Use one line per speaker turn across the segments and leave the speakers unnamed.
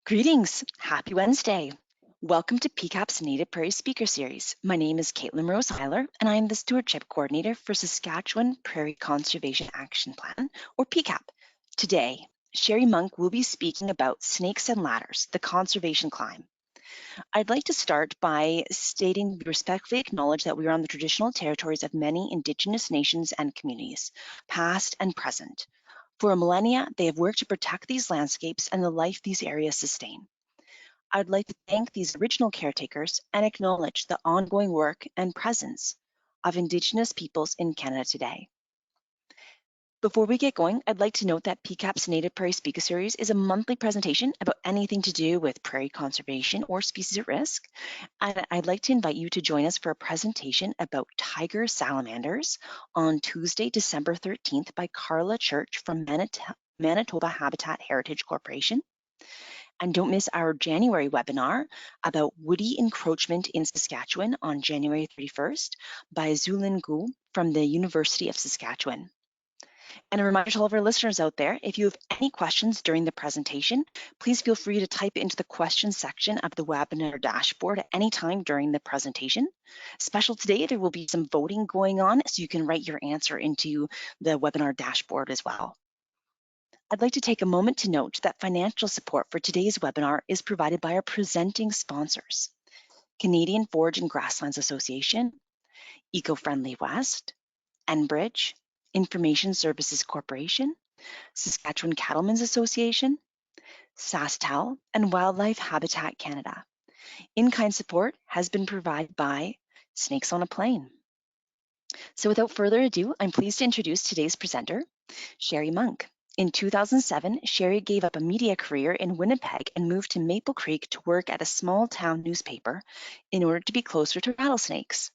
Greetings, happy Wednesday. Welcome to PCAP's Native Prairie Speaker Series. My name is Caitlin Mroz-Sailer, and I am the Stewardship Coordinator for Saskatchewan Prairie Conservation Action Plan, or PCAP. Today, Sheri Monk will be speaking about snakes and ladders, the conservation climb. I'd like to start by stating we respectfully acknowledge that we are on the traditional territories of many Indigenous nations and communities, past and present. For millennia, they have worked to protect these landscapes and the life these areas sustain. I'd like to thank these original caretakers and acknowledge the ongoing work and presence of Indigenous peoples in Canada today. Before we get going, I'd like to note that PCAP's Native Prairie Speaker Series is a monthly presentation about anything to do with prairie conservation or species at risk. And I'd like to invite you to join us for a presentation about tiger salamanders on Tuesday, December 13th by Carla Church from Manitoba Habitat Heritage Corporation. And don't miss our January webinar about woody encroachment in Saskatchewan on January 31st by Zulin Gu from the University of Saskatchewan. And a reminder to all of our listeners out there, if you have any questions during the presentation, please feel free to type it into the questions section of the webinar dashboard at any time during the presentation. Special today, there will be some voting going on, so you can write your answer into the webinar dashboard as well. I'd like to take a moment to note that financial support for today's webinar is provided by our presenting sponsors: Canadian Forage and Grasslands Association, Eco-Friendly West, Enbridge, Information Services Corporation, Saskatchewan Cattlemen's Association, SaskTel, and Wildlife Habitat Canada. In-kind support has been provided by Snakes on a Plane. So without further ado, I'm pleased to introduce today's presenter, Sheri Monk. In 2007, Sheri gave up a media career in Winnipeg and moved to Maple Creek to work at a small town newspaper in order to be closer to rattlesnakes.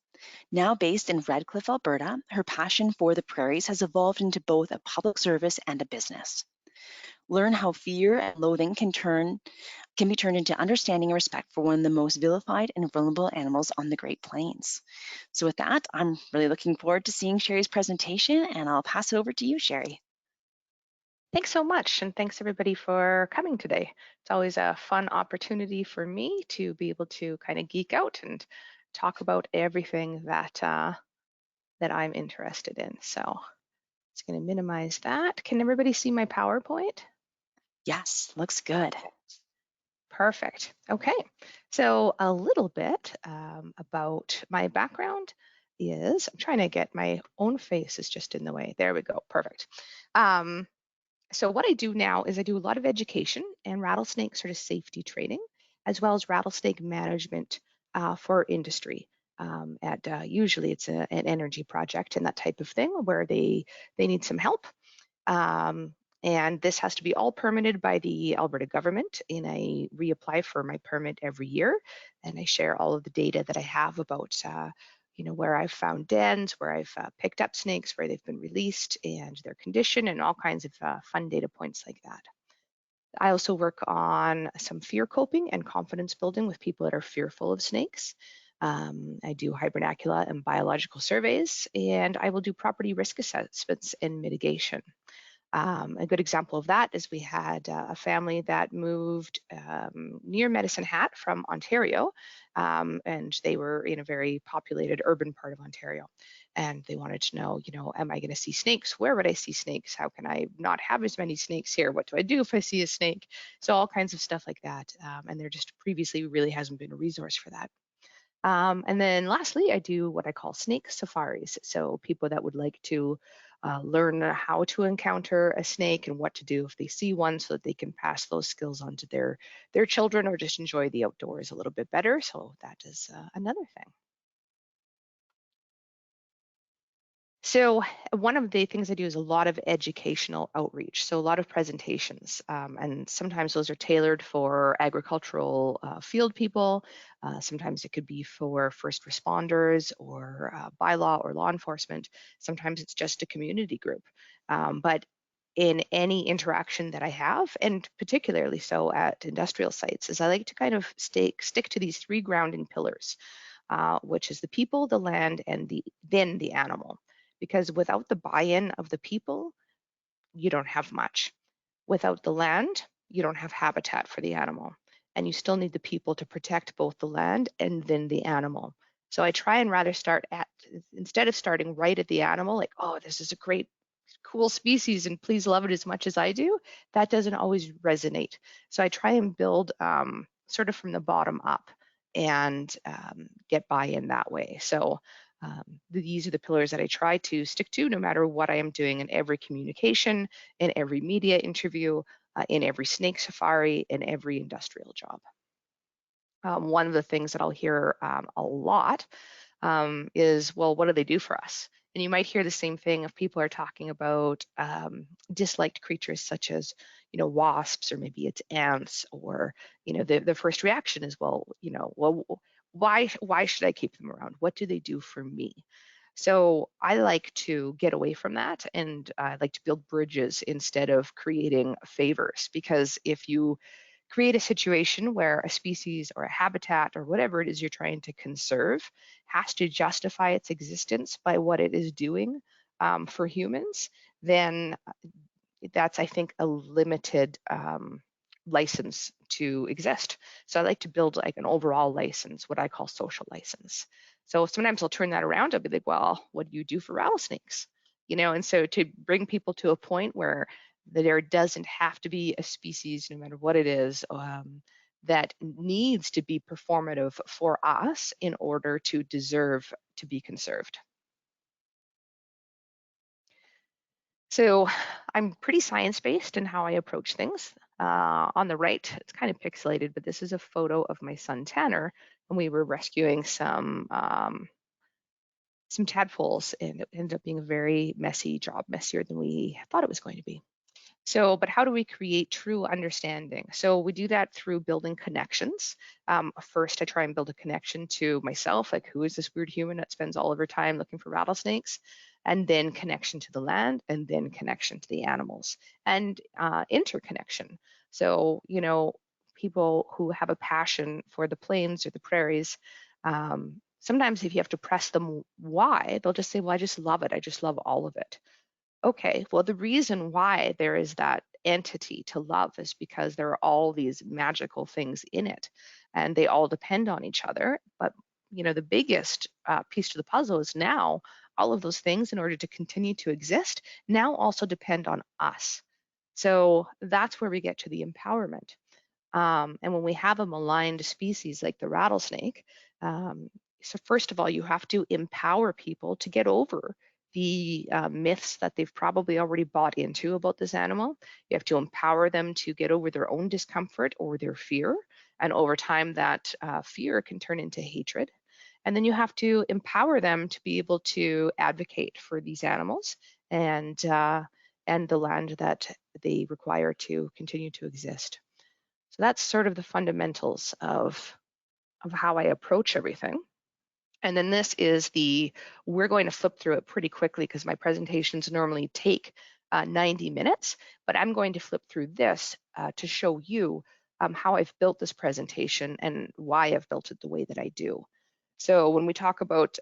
Now based in Redcliff, Alberta, her passion for the prairies has evolved into both a public service and a business. Learn how fear and loathing can be turned into understanding and respect for one of the most vilified and vulnerable animals on the Great Plains. So with that, I'm really looking forward to seeing Sheri's presentation, and I'll pass it over to you, Sheri.
Thanks so much, and thanks everybody for coming today. It's always a fun opportunity for me to be able to kind of geek out and talk about everything that I'm interested in. So it's going to minimize that. Can everybody see my PowerPoint?
Yes, looks good.
Perfect. Okay, so a little bit about my background is, I'm trying to get my own face is just in the way. There we go, perfect. So what I do now is I do a lot of education and rattlesnake sort of safety training, as well as rattlesnake management for industry. Usually it's an energy project and that type of thing where they need some help. And this has to be all permitted by the Alberta government, and I reapply for my permit every year. And I share all of the data that I have about where I've found dens, where I've picked up snakes, where they've been released, and their condition, and all kinds of fun data points like that. I also work on some fear coping and confidence building with people that are fearful of snakes. I do hibernacula and biological surveys, and I will do property risk assessments and mitigation. A good example of that is we had a family that moved near Medicine Hat from Ontario, and they were in a very populated urban part of Ontario. And they wanted to know, am I going to see snakes? Where would I see snakes? How can I not have as many snakes here? What do I do if I see a snake? So all kinds of stuff like that. And there just previously really hasn't been a resource for that. And then lastly, I do what I call snake safaris. So people that would like to learn how to encounter a snake and what to do if they see one, so that they can pass those skills on to their children, or just enjoy the outdoors a little bit better. So that is another thing. So one of the things I do is a lot of educational outreach, so a lot of presentations, and sometimes those are tailored for agricultural field people. Sometimes it could be for first responders or bylaw or law enforcement. Sometimes it's just a community group. But in any interaction that I have, and particularly so at industrial sites, is I like to kind of stick to these three grounding pillars, which is the people, the land, and then the animal. Because without the buy-in of the people, you don't have much. Without the land, you don't have habitat for the animal. and you still need the people to protect both the land and then the animal. So I try and rather start at, instead of starting right at the animal, like, oh, this is a great, cool species and please love it as much as I do, that doesn't always resonate. So I try and build sort of from the bottom up and get buy-in that way. So these are the pillars that I try to stick to no matter what I am doing in every communication, in every media interview, in every snake safari, in every industrial job. One of the things that I'll hear a lot is, well, what do they do for us? And you might hear the same thing if people are talking about disliked creatures such as, wasps, or maybe it's ants, or, the first reaction is, well, why should I keep them around? What do they do for me? So I like to get away from that, and I like to build bridges instead of creating favors, because if you create a situation where a species or a habitat or whatever it is you're trying to conserve has to justify its existence by what it is doing for humans, then that's, I think, a limited license to exist. So I like to build like an overall license, what I call social license. So sometimes I'll turn that around. I'll be like, well, what do you do for rattlesnakes? And so to bring people to a point where there doesn't have to be a species, no matter what it is, that needs to be performative for us in order to deserve to be conserved. So I'm pretty science-based in how I approach things. On the right, it's kind of pixelated, but this is a photo of my son Tanner, and we were rescuing some tadpoles, and it ended up being a very messy job, messier than we thought it was going to be. So, but how do we create true understanding? So we do that through building connections. First, I try and build a connection to myself, like who is this weird human that spends all of her time looking for rattlesnakes? And then connection to the land, and then connection to the animals, and interconnection. So, people who have a passion for the plains or the prairies, sometimes if you have to press them why, they'll just say, well, I just love it. I just love all of it. Okay, well, the reason why there is that entity to love is because there are all these magical things in it, and they all depend on each other. But the biggest piece to the puzzle is now all of those things, in order to continue to exist, now also depend on us. So that's where we get to the empowerment. And when we have a maligned species like the rattlesnake, so first of all, you have to empower people to get over the myths that they've probably already bought into about this animal. You have to empower them to get over their own discomfort or their fear. And over time, that fear can turn into hatred. And then you have to empower them to be able to advocate for these animals and the land that they require to continue to exist. So that's sort of the fundamentals of how I approach everything. And then this is we're going to flip through it pretty quickly because my presentations normally take 90 minutes, but I'm going to flip through this to show you how I've built this presentation and why I've built it the way that I do. So when we talk about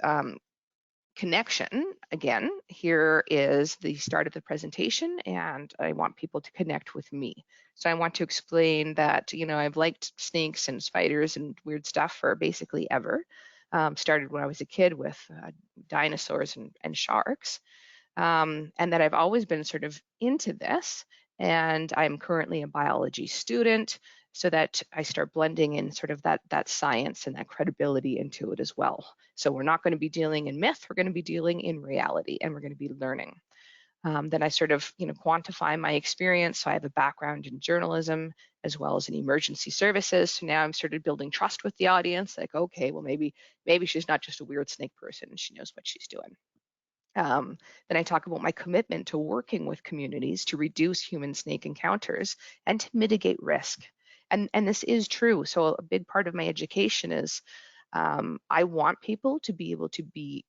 connection, again, here is the start of the presentation, and I want people to connect with me. So I want to explain that, I've liked snakes and spiders and weird stuff for basically ever. Started when I was a kid with dinosaurs and sharks, and that I've always been sort of into this. And I'm currently a biology student, so that I start blending in sort of that science and that credibility into it as well. So we're not going to be dealing in myth, we're going to be dealing in reality, and we're going to be learning. Then I sort of, quantify my experience. So I have a background in journalism as well as in emergency services. So now I'm sort of building trust with the audience. Like, okay, well, maybe she's not just a weird snake person, and she knows what she's doing. Then I talk about my commitment to working with communities to reduce human-snake encounters and to mitigate risk. And this is true. So a big part of my education is I want people to be able to be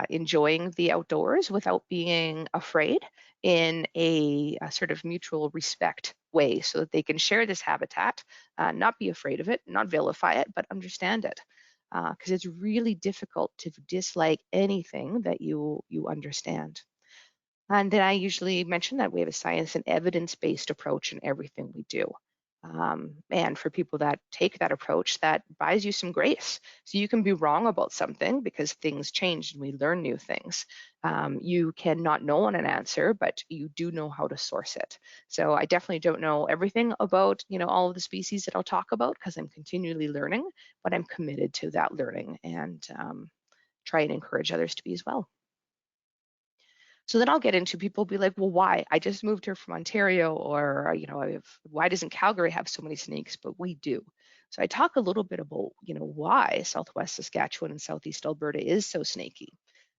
enjoying the outdoors without being afraid, in a sort of mutual respect way, so that they can share this habitat, not be afraid of it, not vilify it, but understand it. Because it's really difficult to dislike anything that you understand. And then I usually mention that we have a science and evidence-based approach in everything we do. And for people that take that approach, that buys you some grace. So you can be wrong about something because things change and we learn new things. You cannot know an answer, but you do know how to source it. So I definitely don't know everything about, all of the species that I'll talk about because I'm continually learning, but I'm committed to that learning and try and encourage others to be as well. So then I'll get into people be like, well, why? I just moved here from Ontario, or why doesn't Calgary have so many snakes? But we do. So I talk a little bit about, why Southwest Saskatchewan and Southeast Alberta is so snaky.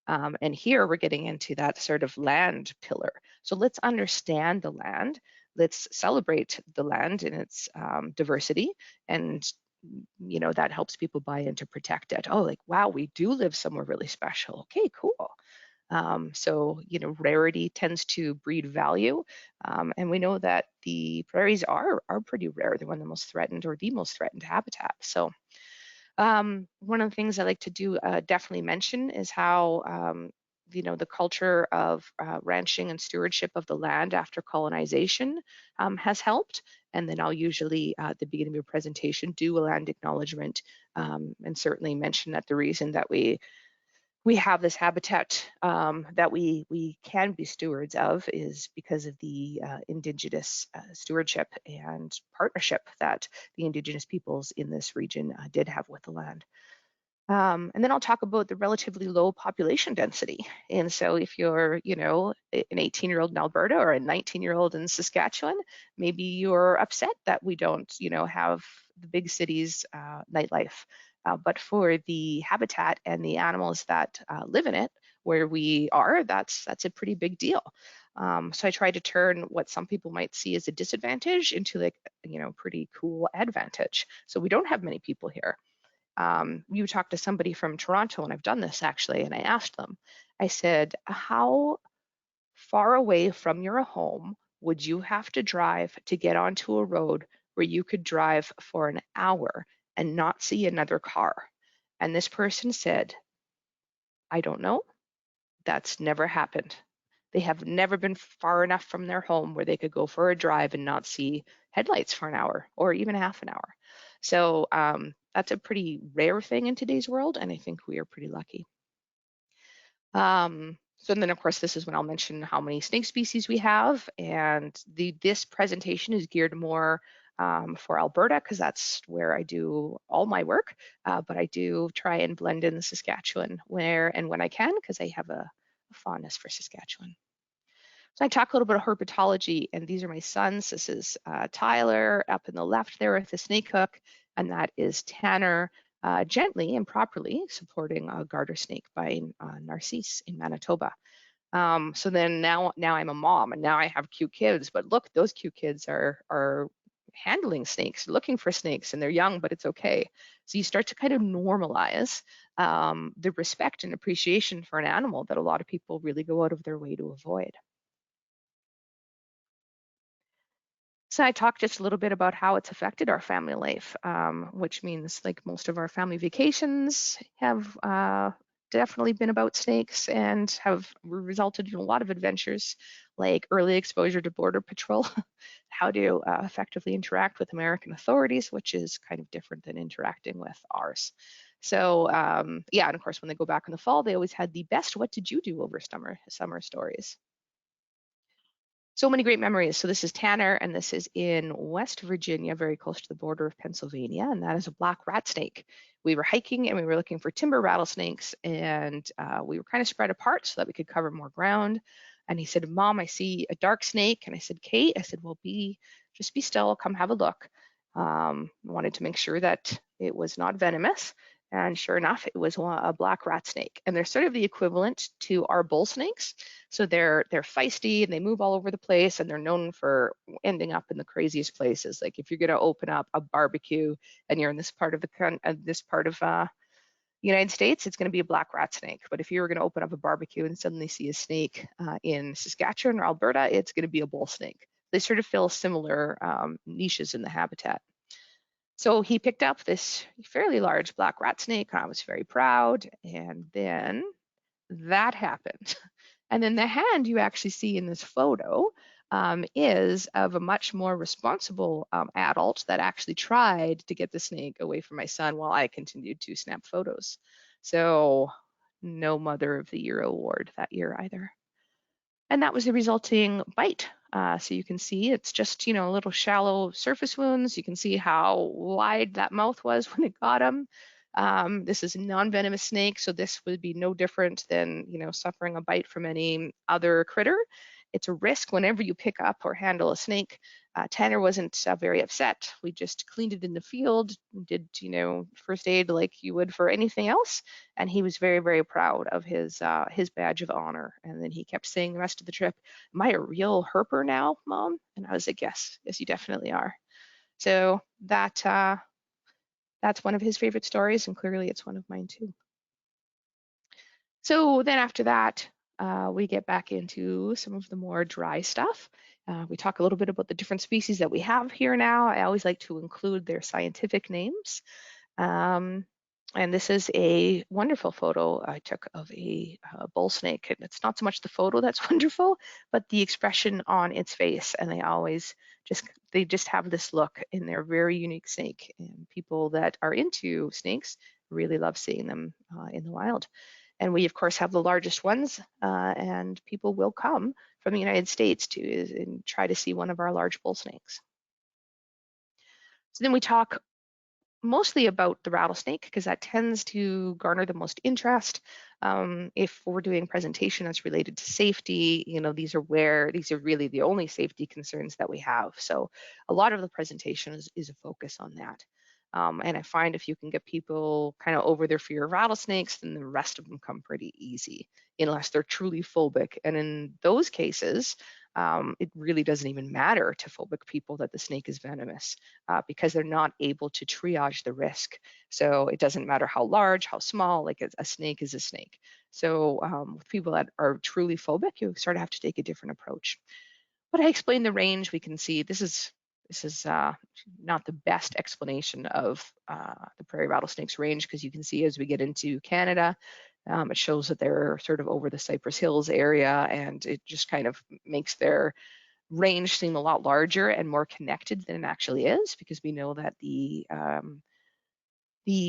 And here we're getting into that sort of land pillar. So let's understand the land. Let's celebrate the land in its diversity, and that helps people buy in to protect it. Oh, like, wow, we do live somewhere really special. Okay, cool. So, rarity tends to breed value. And we know that the prairies are pretty rare. They're one of the most threatened or the most threatened habitat. So one of the things I like to do definitely mention is how, the culture of ranching and stewardship of the land after colonization has helped. And then I'll usually, at the beginning of a presentation, do a land acknowledgement and certainly mention that the reason that we have this habitat that we can be stewards of is because of the Indigenous stewardship and partnership that the Indigenous peoples in this region did have with the land. And then I'll talk about the relatively low population density. And so if you're, an 18-year-old in Alberta or a 19-year-old in Saskatchewan, maybe you're upset that we don't, have the big cities nightlife. But for the habitat and the animals that live in it, where we are, that's a pretty big deal. So I try to turn what some people might see as a disadvantage into pretty cool advantage. So we don't have many people here. You talked to somebody from Toronto, and I've done this actually, and I asked them, I said, how far away from your home would you have to drive to get onto a road where you could drive for an hour and not see another car? And this person said, I don't know. That's never happened. They have never been far enough from their home where they could go for a drive and not see headlights for an hour or even half an hour. So that's a pretty rare thing in today's world, and I think we are pretty lucky. So then, of course, this is when I'll mention how many snake species we have, and this presentation is geared more for Alberta because that's where I do all my work, but I do try and blend in Saskatchewan where and when I can because I have a fondness for Saskatchewan. So I talk a little bit of herpetology, and these are my sons. This is Tyler up in the left there with the snake hook, and that is Tanner gently and properly supporting a garter snake by Narcisse in Manitoba. So then now I'm a mom, and now I have cute kids. But look, those cute kids are handling snakes, looking for snakes, and they're young, but it's okay. So you start to kind of normalize the respect and appreciation for an animal that a lot of people really go out of their way to avoid. So I talked just a little bit about how it's affected our family life, which means like most of our family vacations have definitely been about snakes and have resulted in a lot of adventures, like early exposure to Border Patrol, how to effectively interact with American authorities, which is kind of different than interacting with ours. So yeah, and of course, when they go back in the fall, they always had the best "What did you do over summer" stories. So many great memories. So this is Tanner, and this is in West Virginia, very close to the border of Pennsylvania, and that is a black rat snake. We were hiking and we were looking for timber rattlesnakes, and we were kind of spread apart so that we could cover more ground. And he said, Mom, I see a dark snake. And I said, Kate, I said, well, just be still, come have a look. Wanted to make sure that it was not venomous. And sure enough, it was a black rat snake. And they're sort of the equivalent to our bull snakes. So they're feisty and they move all over the place, and they're known for ending up in the craziest places. Like if you're going to open up a barbecue and you're in this part of the United States, it's going to be a black rat snake. But if you were going to open up a barbecue and suddenly see a snake in Saskatchewan or Alberta, it's going to be a bull snake. They sort of fill similar niches in the habitat. So he picked up this fairly large black rat snake, and I was very proud. And then that happened. And then the hand you actually see in this photo is of a much more responsible adult that actually tried to get the snake away from my son while I continued to snap photos. So no Mother of the Year award that year either. And that was the resulting bite. So you can see it's just, little shallow surface wounds. You can see how wide that mouth was when it got him. This is a non-venomous snake, so this would be no different than, suffering a bite from any other critter. It's a risk whenever you pick up or handle a snake. Tanner wasn't very upset. We just cleaned it in the field, did, first aid like you would for anything else, and he was very, very proud of his badge of honor. And then he kept saying the rest of the trip, "Am I a real herper now, Mom?" And I was like, "Yes, you definitely are." So that's one of his favorite stories, and clearly it's one of mine too. So then after that, we get back into some of the more dry stuff. We talk a little bit about the different species that we have here now. I always like to include their scientific names. And this is a wonderful photo I took of a bull snake. And it's not so much the photo that's wonderful, but the expression on its face. And they just have this look in their very unique snake. And people that are into snakes really love seeing them in the wild. And we, of course, have the largest ones, and people will come from the United States and try to see one of our large bull snakes. So then we talk mostly about the rattlesnake because that tends to garner the most interest. If we're doing presentation that's related to safety, these are really the only safety concerns that we have. So a lot of the presentation is a focus on that. And I find if you can get people kind of over their fear of rattlesnakes, then the rest of them come pretty easy, unless they're truly phobic. And in those cases, it really doesn't even matter to phobic people that the snake is venomous because they're not able to triage the risk. So it doesn't matter how large, how small, like a snake is a snake. So with people that are truly phobic, you sort of have to take a different approach. But I explained the range. We can see this is not the best explanation of the prairie rattlesnake's range because you can see as we get into Canada, it shows that they're sort of over the Cypress Hills area, and it just kind of makes their range seem a lot larger and more connected than it actually is, because we know that the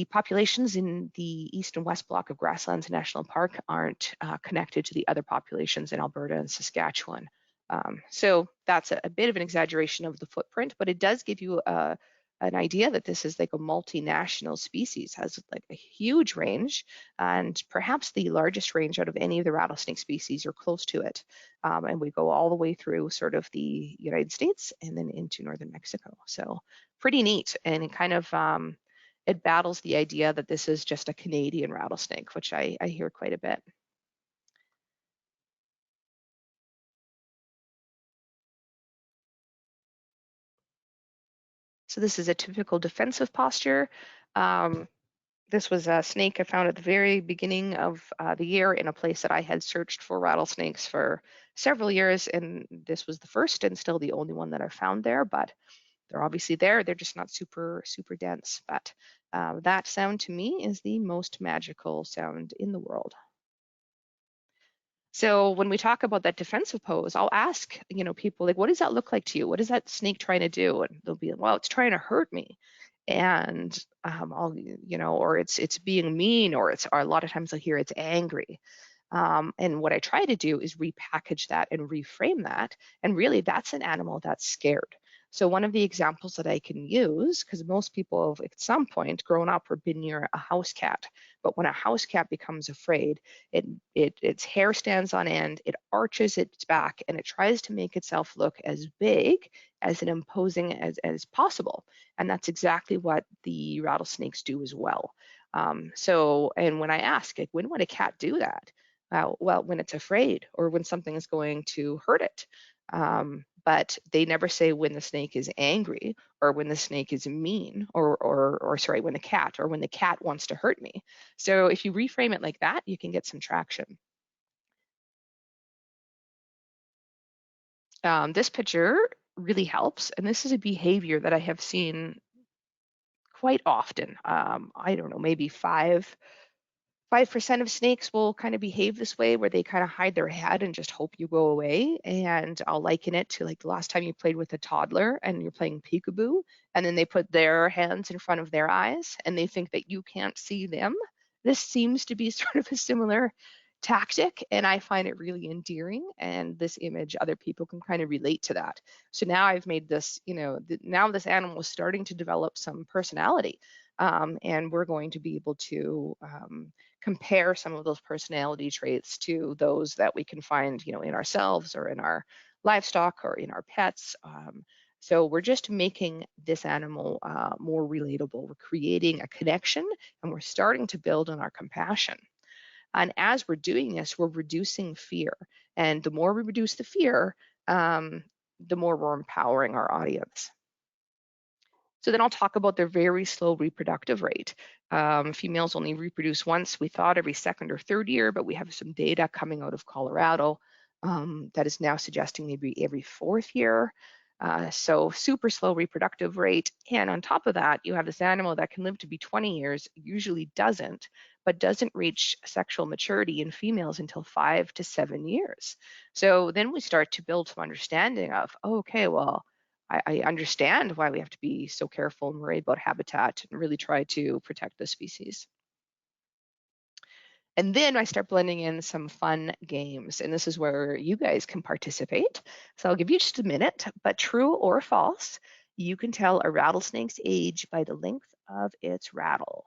populations in the east and west block of Grasslands National Park aren't connected to the other populations in Alberta and Saskatchewan. So that's a bit of an exaggeration of the footprint, but it does give you an idea that this is like a multinational species, has like a huge range, and perhaps the largest range out of any of the rattlesnake species or close to it. And we go all the way through sort of the United States and then into northern Mexico. So pretty neat, and it kind of it battles the idea that this is just a Canadian rattlesnake, which I hear quite a bit. So this is a typical defensive posture. This was a snake I found at the very beginning of the year in a place that I had searched for rattlesnakes for several years, and this was the first and still the only one that I found there, but they're obviously there. They're just not super, super dense. But that sound to me is the most magical sound in the world. So when we talk about that defensive pose, I'll ask, people like, what does that look like to you? What is that snake trying to do? And they'll be, well, it's trying to hurt me. And I'll, or it's being mean, or a lot of times I hear it's angry. And what I try to do is repackage that and reframe that. And really, that's an animal that's scared. So one of the examples that I can use, because most people have at some point grown up or been near a house cat, but when a house cat becomes afraid, its hair stands on end, it arches its back, and it tries to make itself look as big as and imposing as possible. And that's exactly what the rattlesnakes do as well. And when I ask, like, when would a cat do that? Well, when it's afraid or when something is going to hurt it. But they never say when the snake is angry or when the snake is mean or sorry, when the cat wants to hurt me. So if you reframe it like that, you can get some traction. This picture really helps, and this is a behavior that I have seen quite often. I don't know, maybe five 5% of snakes will kind of behave this way, where they kind of hide their head and just hope you go away. And I'll liken it to like the last time you played with a toddler and you're playing peekaboo, and then they put their hands in front of their eyes and they think that you can't see them. This seems to be sort of a similar tactic, and I find it really endearing. And this image, other people can kind of relate to that. So now I've made this, now this animal is starting to develop some personality. And we're going to be able to compare some of those personality traits to those that we can find, in ourselves or in our livestock or in our pets. So we're just making this animal more relatable. We're creating a connection, and we're starting to build on our compassion. And as we're doing this, we're reducing fear. And the more we reduce the fear, the more we're empowering our audience. So then I'll talk about their very slow reproductive rate. Females only reproduce once, we thought every second or third year, but we have some data coming out of Colorado that is now suggesting maybe every fourth year. So super slow reproductive rate. And on top of that, you have this animal that can live to be 20 years, usually doesn't, but doesn't reach sexual maturity in females until 5 to 7 years. So then we start to build some understanding of, okay, well, I understand why we have to be so careful and worried about habitat and really try to protect the species. And then I start blending in some fun games, and this is where you guys can participate. So I'll give you just a minute, but true or false, you can tell a rattlesnake's age by the length of its rattle.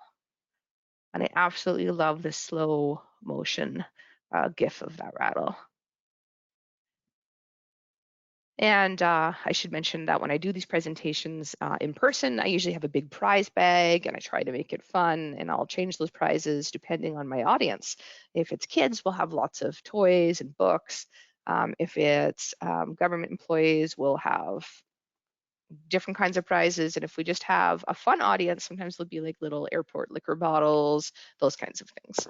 And I absolutely love the slow motion GIF of that rattle. And I should mention that when I do these presentations in person, I usually have a big prize bag and I try to make it fun, and I'll change those prizes depending on my audience. If it's kids, we'll have lots of toys and books. If it's government employees, we'll have different kinds of prizes. And if we just have a fun audience, sometimes there'll be like little airport liquor bottles, those kinds of things.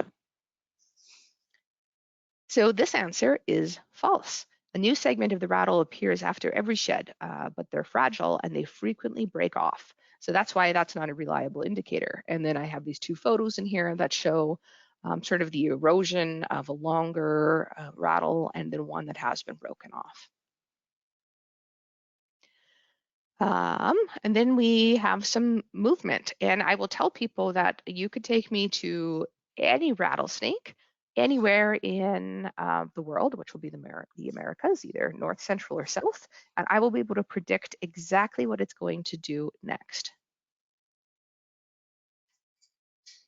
So this answer is false. A new segment of the rattle appears after every shed, but they're fragile and they frequently break off. So that's why that's not a reliable indicator. And then I have these two photos in here that show sort of the erosion of a longer rattle and then one that has been broken off. And then we have some movement. And I will tell people that you could take me to any rattlesnake anywhere in the world, which will be the Americas, either north, central, or south, and I will be able to predict exactly what it's going to do next.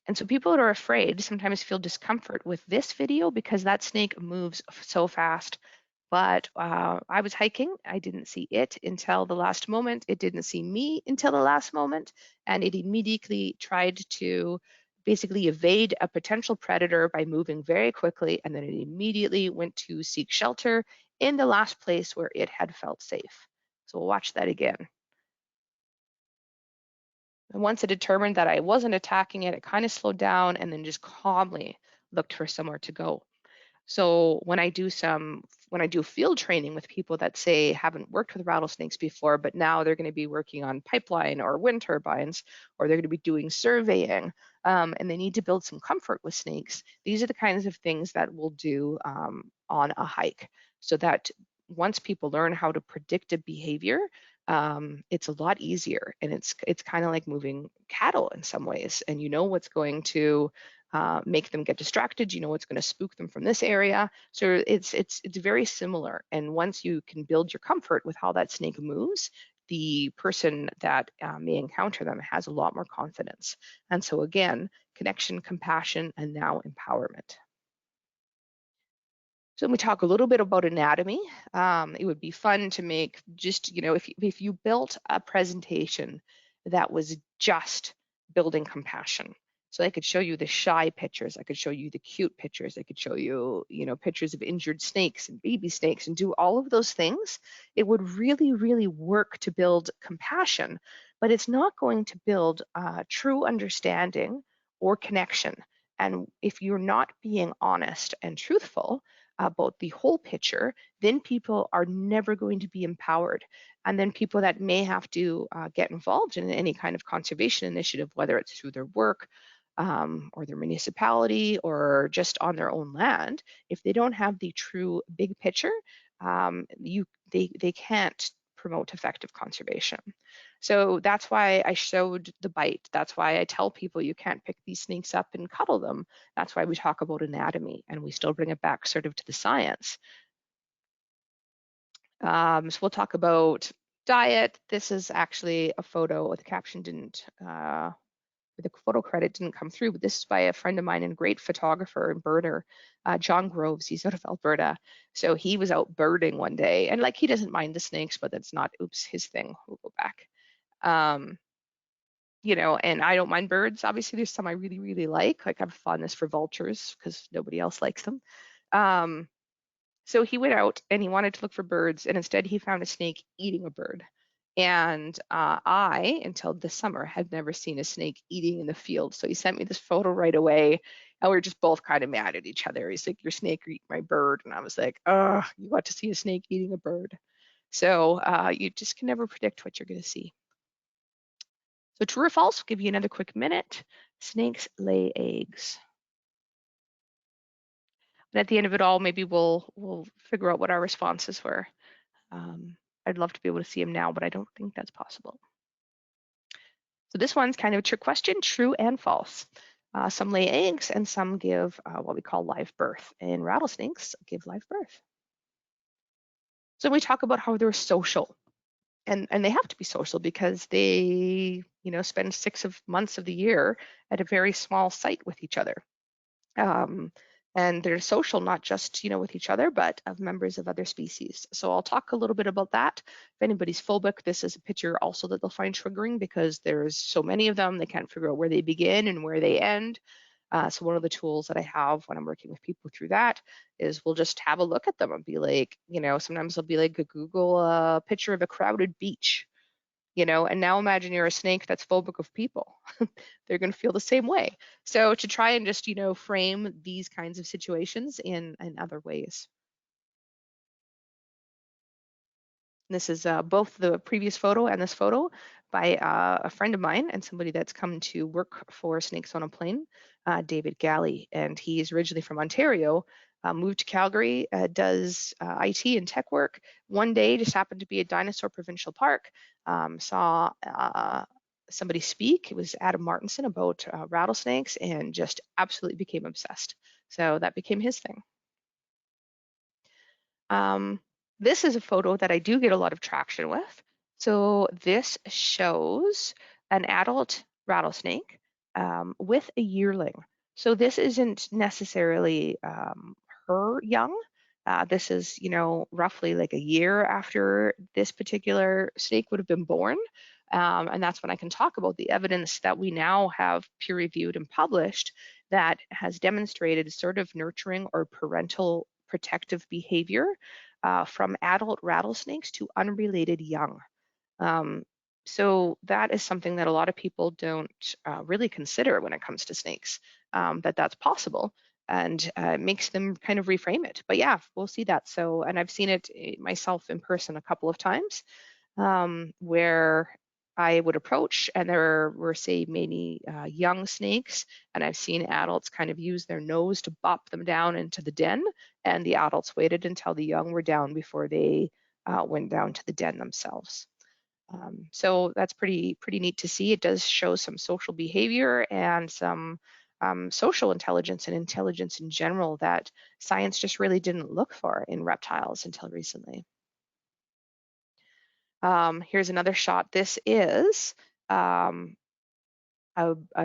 And so people that are afraid sometimes feel discomfort with this video because that snake moves so fast. But I was hiking, I didn't see it until the last moment. It didn't see me until the last moment, and it immediately tried to basically evade a potential predator by moving very quickly, and then it immediately went to seek shelter in the last place where it had felt safe. So we'll watch that again. And once it determined that I wasn't attacking it, it kind of slowed down and then just calmly looked for somewhere to go. So when I do field training with people that say haven't worked with rattlesnakes before, but now they're going to be working on pipeline or wind turbines, or they're going to be doing surveying, and they need to build some comfort with snakes, these are the kinds of things that we'll do on a hike, so that once people learn how to predict a behavior, it's a lot easier, and it's kind of like moving cattle in some ways, and you know what's going to make them get distracted, you know what's going to spook them from this area. So it's very similar. And once you can build your comfort with how that snake moves, the person that may encounter them has a lot more confidence. And so again, connection, compassion, and now empowerment. So when we talk a little bit about anatomy, it would be fun to make just, if you built a presentation that was just building compassion. So I could show you the shy pictures, I could show you the cute pictures, I could show you, pictures of injured snakes and baby snakes and do all of those things. It would really, really work to build compassion, but it's not going to build true understanding or connection. And if you're not being honest and truthful about the whole picture, then people are never going to be empowered. And then people that may have to get involved in any kind of conservation initiative, whether it's through their work, or their municipality or just on their own land, if they don't have the true big picture, they can't promote effective conservation. So that's why I showed the bite. That's why I tell people you can't pick these snakes up and cuddle them. That's why we talk about anatomy, and we still bring it back sort of to the science. So we'll talk about diet. This is actually a photo. The caption didn't, the photo credit didn't come through, but this is by a friend of mine and great photographer and birder, John Groves. He's out of Alberta. So he was out birding one day, and like he doesn't mind the snakes, but that's not, oops, his thing. We'll go back. And I don't mind birds. Obviously, there's some I really, really like. Like I have a fondness for vultures because nobody else likes them. So he went out and he wanted to look for birds, and instead he found a snake eating a bird. And I, until this summer, had never seen a snake eating in the field. So he sent me this photo right away, and we were just both kind of mad at each other. He's like, "Your snake eat my bird," and I was like, "Oh, you got to see a snake eating a bird." So you just can never predict what you're going to see. So true or false? I'll give you another quick minute. Snakes lay eggs. And at the end of it all, maybe we'll figure out what our responses were. I'd love to be able to see them now, but I don't think that's possible. So this one's kind of a trick question, true and false. Some lay eggs and some give what we call live birth, and rattlesnakes give live birth. So we talk about how they're social, and they have to be social because they, spend 6 months of the year at a very small site with each other. And they're social, not just, with each other, but of members of other species. So I'll talk a little bit about that. If anybody's phobic, this is a picture also that they'll find triggering because there's so many of them, they can't figure out where they begin and where they end. So one of the tools that I have when I'm working with people through that is we'll just have a look at them and be like, sometimes I'll be like, Google a picture of a crowded beach. And now imagine you're a snake that's phobic of people. They're going to feel the same way. So to try and just, frame these kinds of situations in other ways. This is both the previous photo and this photo by a friend of mine and somebody that's come to work for Snakes on a Plane, David Galley. And he's originally from Ontario, moved to Calgary, does IT and tech work. One day just happened to be at Dinosaur Provincial Park, saw somebody speak. It was Adam Martinson about rattlesnakes and just absolutely became obsessed. So that became his thing. This is a photo that I do get a lot of traction with. So this shows an adult rattlesnake with a yearling. So this isn't necessarily her young. This is, roughly like a year after this particular snake would have been born. And that's when I can talk about the evidence that we now have peer-reviewed and published that has demonstrated sort of nurturing or parental protective behavior from adult rattlesnakes to unrelated young. So that is something that a lot of people don't really consider when it comes to snakes, that's possible, and it makes them kind of reframe it. But yeah, we'll see that. So, and I've seen it myself in person a couple of times where I would approach and there were, say, many young snakes, and I've seen adults kind of use their nose to bop them down into the den, and the adults waited until the young were down before they went down to the den themselves. So that's pretty neat to see. It does show some social behavior and some social intelligence and intelligence in general that science just really didn't look for in reptiles until recently. Here's another shot. This is a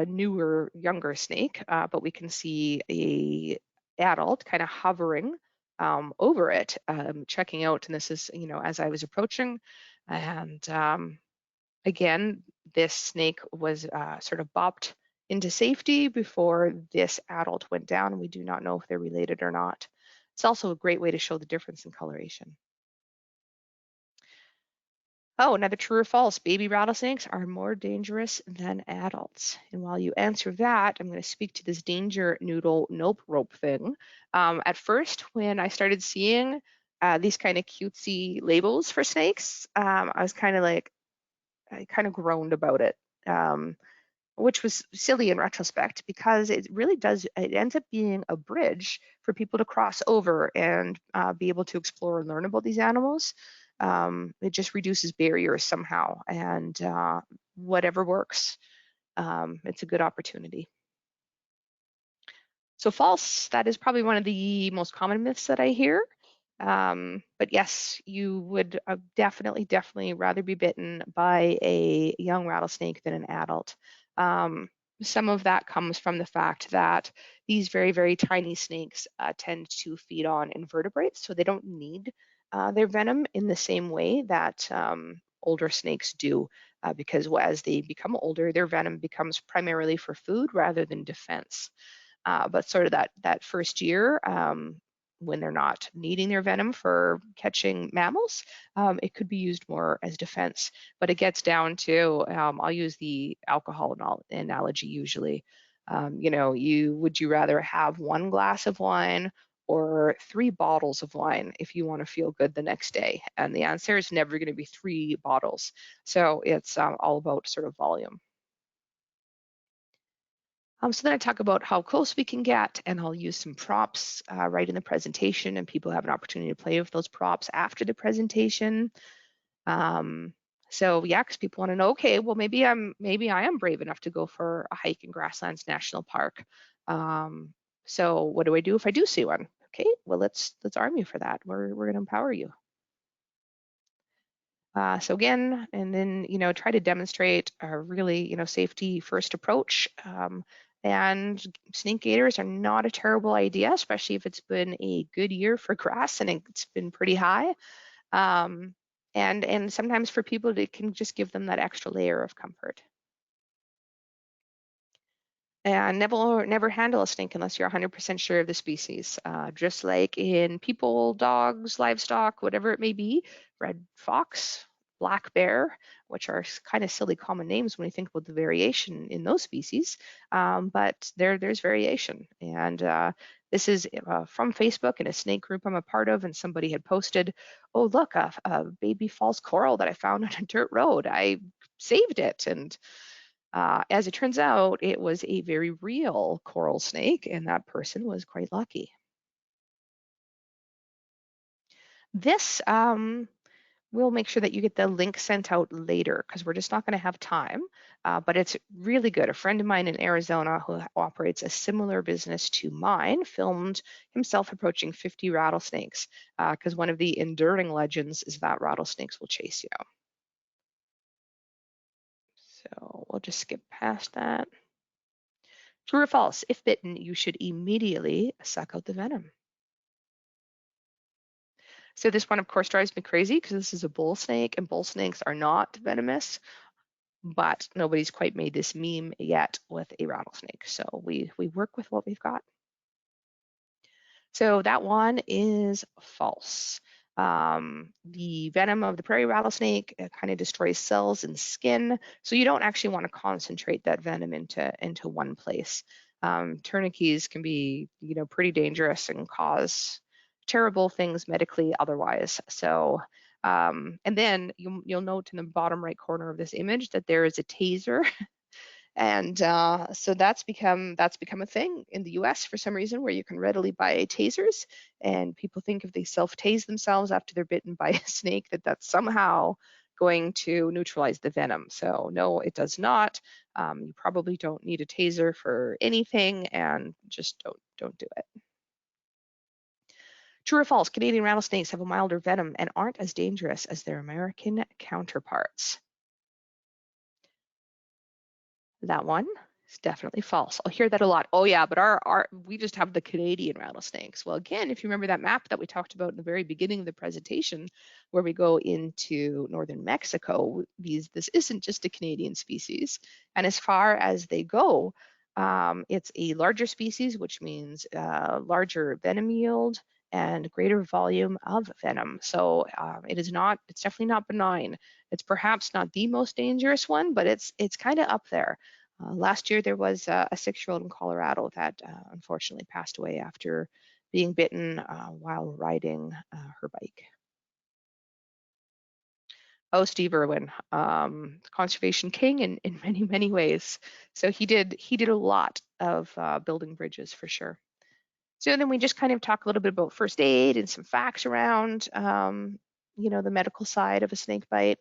newer, younger snake, but we can see a adult kind of hovering over it, checking out. And this is, as I was approaching. And again, this snake was sort of bopped into safety before this adult went down. And we do not know if they're related or not. It's also a great way to show the difference in coloration. Oh, another true or false. Baby rattlesnakes are more dangerous than adults. And while you answer that, I'm going to speak to this danger noodle nope rope thing. At first, when I started seeing these kind of cutesy labels for snakes, I was kind of like, I kind of groaned about it. which was silly in retrospect because it really does, it ends up being a bridge for people to cross over and be able to explore and learn about these animals. It just reduces barriers somehow, and whatever works, it's a good opportunity. So false, that is probably one of the most common myths that I hear. But yes, you would definitely rather be bitten by a young rattlesnake than an adult. Um, some of that comes from the fact that these very tiny snakes tend to feed on invertebrates, so they don't need their venom in the same way that older snakes do, because as they become older, their venom becomes primarily for food rather than defense. But sort of that first year, when they're not needing their venom for catching mammals, it could be used more as defense. But it gets down to, I'll use the alcohol analogy usually. Would you rather have one glass of wine or 3 bottles of wine if you want to feel good the next day? And the answer is never going to be 3 bottles. So it's all about sort of volume. So then I talk about how close we can get, and I'll use some props right in the presentation, and people have an opportunity to play with those props after the presentation. So yeah, because people want to know, okay, well maybe I am brave enough to go for a hike in Grasslands National Park. So what do I do if I do see one? Okay, well let's arm you for that. We're going to empower you. So again, and then, try to demonstrate a really, safety first approach. And snake gators are not a terrible idea, especially if it's been a good year for grass and it's been pretty high. And sometimes for people, it can just give them that extra layer of comfort. And never handle a snake unless you're 100% sure of the species. Just like in people, dogs, livestock, whatever it may be, red fox, black bear, which are kind of silly common names when you think about the variation in those species, but there's variation. And this is from Facebook in a snake group I'm a part of, and somebody had posted, oh look, a baby false coral that I found on a dirt road. I saved it, and as it turns out, it was a very real coral snake, and that person was quite lucky. This we'll make sure that you get the link sent out later because we're just not going to have time. But it's really good. A friend of mine in Arizona who operates a similar business to mine filmed himself approaching 50 rattlesnakes because one of the enduring legends is that rattlesnakes will chase you. So we'll just skip past that. True or false? If bitten, you should immediately suck out the venom. So this one, of course, drives me crazy because this is a bull snake, and bull snakes are not venomous, but nobody's quite made this meme yet with a rattlesnake. So we work with what we've got. So that one is false. The venom of the prairie rattlesnake kind of destroys cells in skin, so you don't actually want to concentrate that venom into one place. Tourniquets can be, pretty dangerous and cause terrible things medically otherwise. So, and then you'll note in the bottom right corner of this image that there is a taser. And so that's become a thing in the US for some reason, where you can readily buy tasers, and people think if they self-tase themselves after they're bitten by a snake, that's somehow going to neutralize the venom. So no, it does not. You probably don't need a taser for anything, and just don't do it. True or false? Canadian rattlesnakes have a milder venom and aren't as dangerous as their American counterparts. That one is definitely false. I'll hear that a lot. Oh yeah, but we just have the Canadian rattlesnakes. Well, again, if you remember that map that we talked about in the very beginning of the presentation, where we go into northern Mexico, this isn't just a Canadian species. And as far as they go, it's a larger species, which means larger venom yield and greater volume of venom. So it's definitely not benign. It's perhaps not the most dangerous one, but it's kind of up there. Last year, there was a 6-year-old in Colorado that unfortunately passed away after being bitten while riding her bike. Oh, Steve Irwin, conservation king in many, many ways. So he did a lot of building bridges for sure. So then we just kind of talk a little bit about first aid and some facts around, the medical side of a snake bite.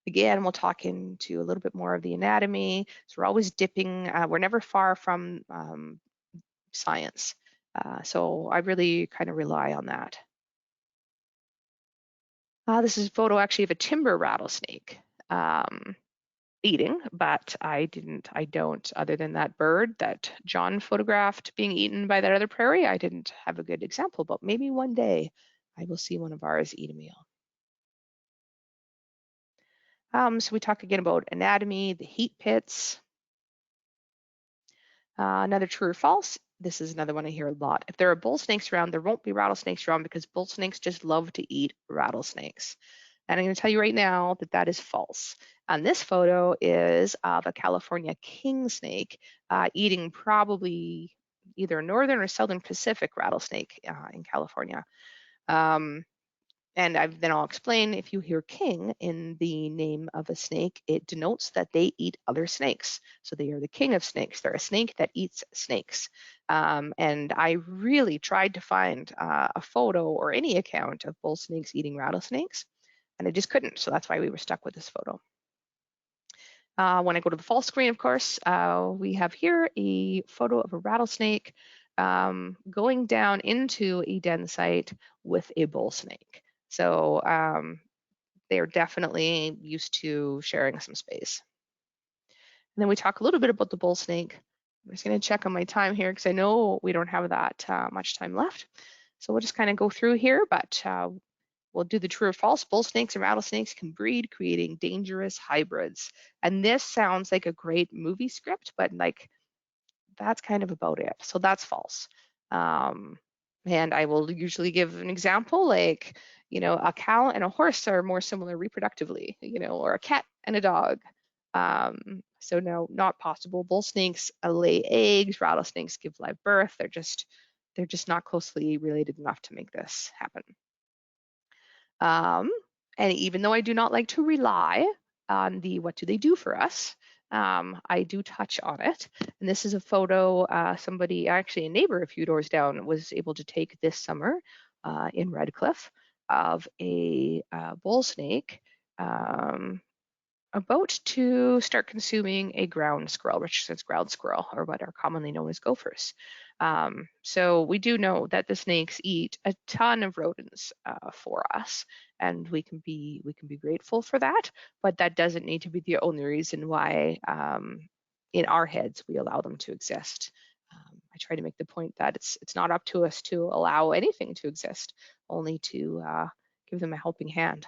Again, we'll talk into a little bit more of the anatomy. So we're always dipping. We're never far from science. So I really kind of rely on that. This is a photo actually of a timber rattlesnake eating, but I don't, other than that bird that John photographed being eaten by that other prairie, I didn't have a good example, but maybe one day I will see one of ours eat a meal. So we talk again about anatomy, the heat pits. Another true or false. This is another one I hear a lot. If there are bull snakes around, there won't be rattlesnakes around because bull snakes just love to eat rattlesnakes. And I'm going to tell you right now that that is false. And this photo is of a California king snake eating probably either northern or southern Pacific rattlesnake in California. And then I'll explain, if you hear king in the name of a snake, it denotes that they eat other snakes. So they are the king of snakes. They're a snake that eats snakes. And I really tried to find a photo or any account of bull snakes eating rattlesnakes, and I just couldn't. So that's why we were stuck with this photo. When I go to the false screen, of course, we have here a photo of a rattlesnake going down into a den site with a bull snake. So they are definitely used to sharing some space. And then we talk a little bit about the bull snake. I'm just going to check on my time here because I know we don't have that much time left. So we'll just kind of go through here, but we'll do the true or false. Bull snakes and rattlesnakes can breed, creating dangerous hybrids. And this sounds like a great movie script, but like that's kind of about it. So that's false. And I will usually give an example like, a cow and a horse are more similar reproductively, or a cat and a dog. So no, not possible. Bull snakes lay eggs, rattlesnakes give live birth. They're just not closely related enough to make this happen. And even though I do not like to rely on the what do they do for us, I do touch on it. And this is a photo somebody, actually a neighbor a few doors down, was able to take this summer in Redcliff of a bull snake about to start consuming a ground squirrel, which is ground squirrel, or what are commonly known as gophers. So we do know that the snakes eat a ton of rodents for us, and we can be grateful for that. But that doesn't need to be the only reason why, in our heads, we allow them to exist. I try to make the point that it's not up to us to allow anything to exist, only to give them a helping hand.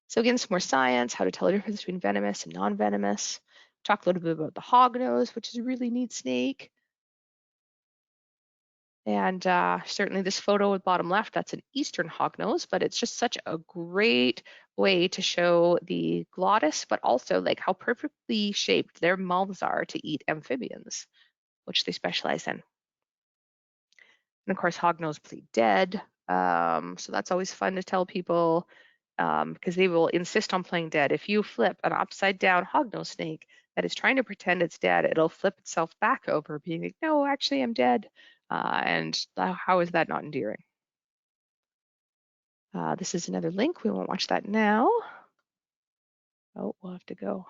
So again, some more science, how to tell the difference between venomous and non-venomous. Talk a little bit about the hognose, which is a really neat snake. And certainly this photo at bottom left, that's an eastern hognose, but it's just such a great way to show the glottis, but also like how perfectly shaped their mouths are to eat amphibians, which they specialize in. And of course, hognose bleed dead. So that's always fun to tell people because they will insist on playing dead. If you flip an upside down hognose snake that is trying to pretend it's dead, it'll flip itself back over, being like, no, actually I'm dead. And how is that not endearing? This is another link. We won't watch that now. Oh, we'll have to go.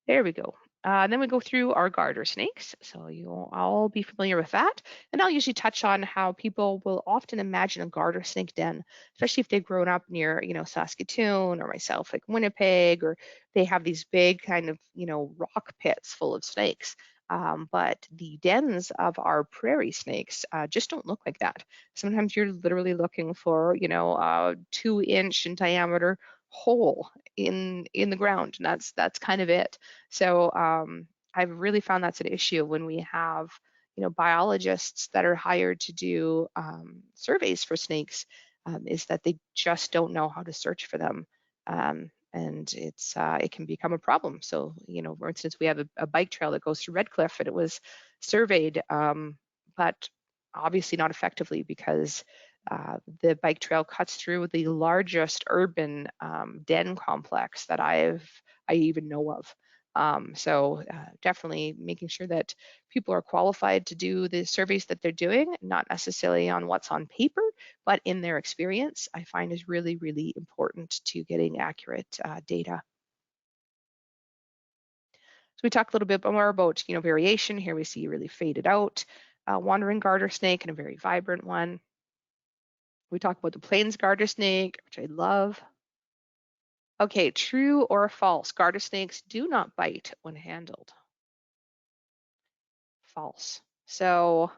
There we go. Then we go through our garter snakes. So you'll all be familiar with that. And I'll usually touch on how people will often imagine a garter snake den, especially if they've grown up near, Saskatoon or myself, like Winnipeg, or they have these big kind of, rock pits full of snakes. But the dens of our prairie snakes just don't look like that. Sometimes you're literally looking for, a 2-inch in diameter hole in the ground, and that's kind of it. So I've really found that's an issue when we have biologists that are hired to do surveys for snakes, is that they just don't know how to search for them, and it can become a problem. So for instance, we have a bike trail that goes to Redcliff, and it was surveyed, but obviously not effectively because The bike trail cuts through the largest urban den complex that I even know of. So definitely making sure that people are qualified to do the surveys that they're doing, not necessarily on what's on paper, but in their experience, I find is really, really important to getting accurate data. So we talk a little bit more about, variation. Here we see really faded out wandering garter snake and a very vibrant one. We talk about the plains garter snake, which I love. Okay, true or false? Garter snakes do not bite when handled. False. So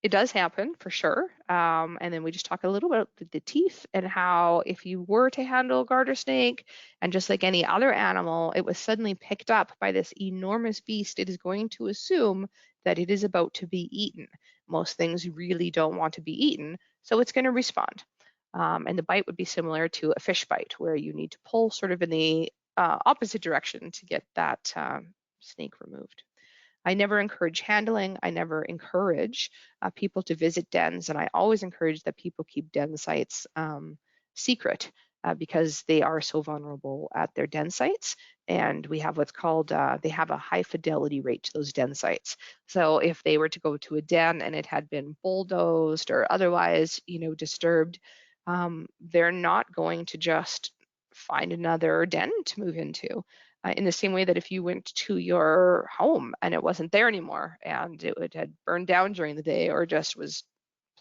it does happen for sure. And then we just talk a little bit about the teeth and how if you were to handle a garter snake and just like any other animal, it was suddenly picked up by this enormous beast, it is going to assume that it is about to be eaten. Most things really don't want to be eaten, so it's going to respond. And the bite would be similar to a fish bite, where you need to pull sort of in the opposite direction to get that snake removed. I never encourage handling. I never encourage people to visit dens, and I always encourage that people keep den sites secret because they are so vulnerable at their den sites. And we have what's called, they have a high fidelity rate to those den sites. So if they were to go to a den and it had been bulldozed or otherwise, disturbed, they're not going to just find another den to move into. In the same way that if you went to your home and it wasn't there anymore and it had burned down during the day or just was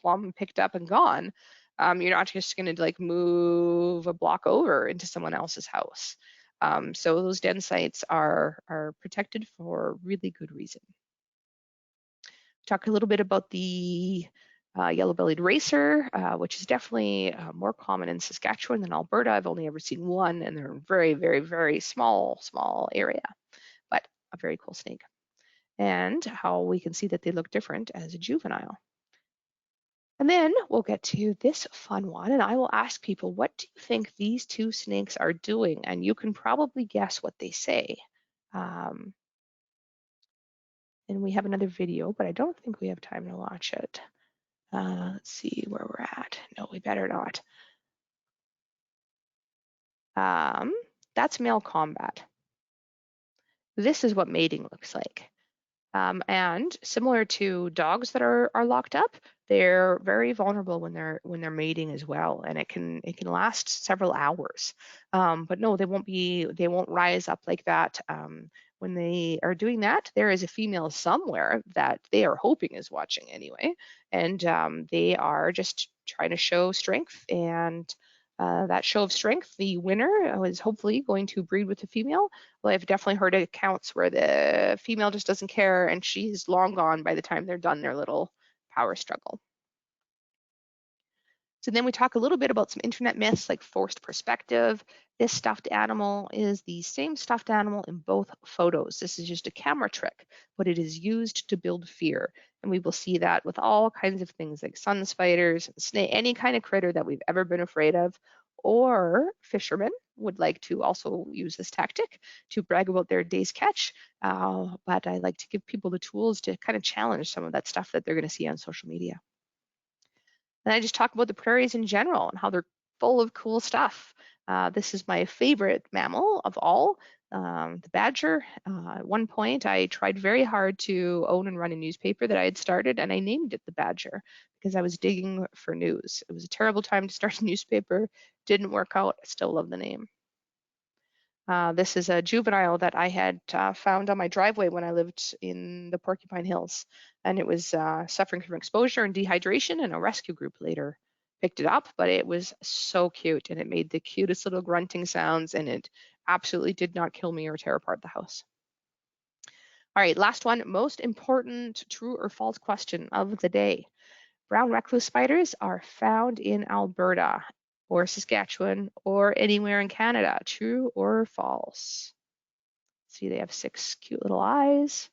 plumb picked up and gone, you're not just going to like move a block over into someone else's house. So those den sites are protected for really good reason. Talk a little bit about the yellow-bellied racer, which is definitely more common in Saskatchewan than Alberta. I've only ever seen one, and they're very, very, very small area, but a very cool snake. And how we can see that they look different as a juvenile. And then we'll get to this fun one, and I will ask people, what do you think these two snakes are doing? And you can probably guess what they say. And we have another video, but I don't think we have time to watch it. Let's see where we're at. No, we better not. That's male combat. This is what mating looks like. And similar to dogs that are locked up, they're very vulnerable when they're mating as well, and it can last several hours. But no, they won't rise up like that. When they are doing that, there is a female somewhere that they are hoping is watching anyway, and they are just trying to show strength. And that show of strength, the winner is hopefully going to breed with the female. Well, I've definitely heard accounts where the female just doesn't care and she's long gone by the time they're done their little power struggle. So then we talk a little bit about some internet myths like forced perspective. This stuffed animal is the same stuffed animal in both photos. This is just a camera trick, but it is used to build fear. And we will see that with all kinds of things like sun spiders, snake, any kind of critter that we've ever been afraid of, or fishermen would like to also use this tactic to brag about their day's catch. But I like to give people the tools to kind of challenge some of that stuff that they're going to see on social media. And I just talk about the prairies in general and how they're full of cool stuff. This is my favorite mammal of all, the badger. At one point, I tried very hard to own and run a newspaper that I had started, and I named it the Badger because I was digging for news. It was a terrible time to start a newspaper. Didn't work out. I still love the name. This is a juvenile that I had found on my driveway when I lived in the Porcupine Hills, and it was suffering from exposure and dehydration, and a rescue group later picked it up, but it was so cute, and it made the cutest little grunting sounds, and it absolutely did not kill me or tear apart the house. All right, last one, most important true or false question of the day. Brown recluse spiders are found in Alberta or Saskatchewan or anywhere in Canada. True or false? See, they have 6 cute little eyes.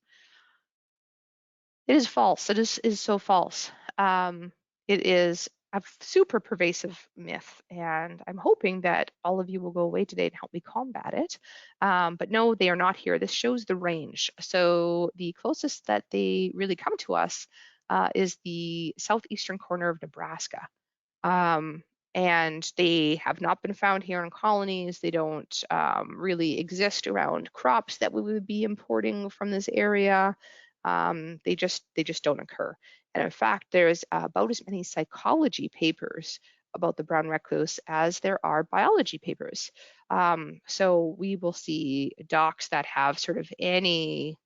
It is false. It is so false. It is a super pervasive myth, and I'm hoping that all of you will go away today and help me combat it. But no, they are not here. This shows the range. So the closest that they really come to us is the southeastern corner of Nebraska. And they have not been found here in colonies. They don't really exist around crops that we would be importing from this area. They just don't occur. And in fact, there's about as many psychology papers about the brown recluse as there are biology papers. So we will see docs that have sort of any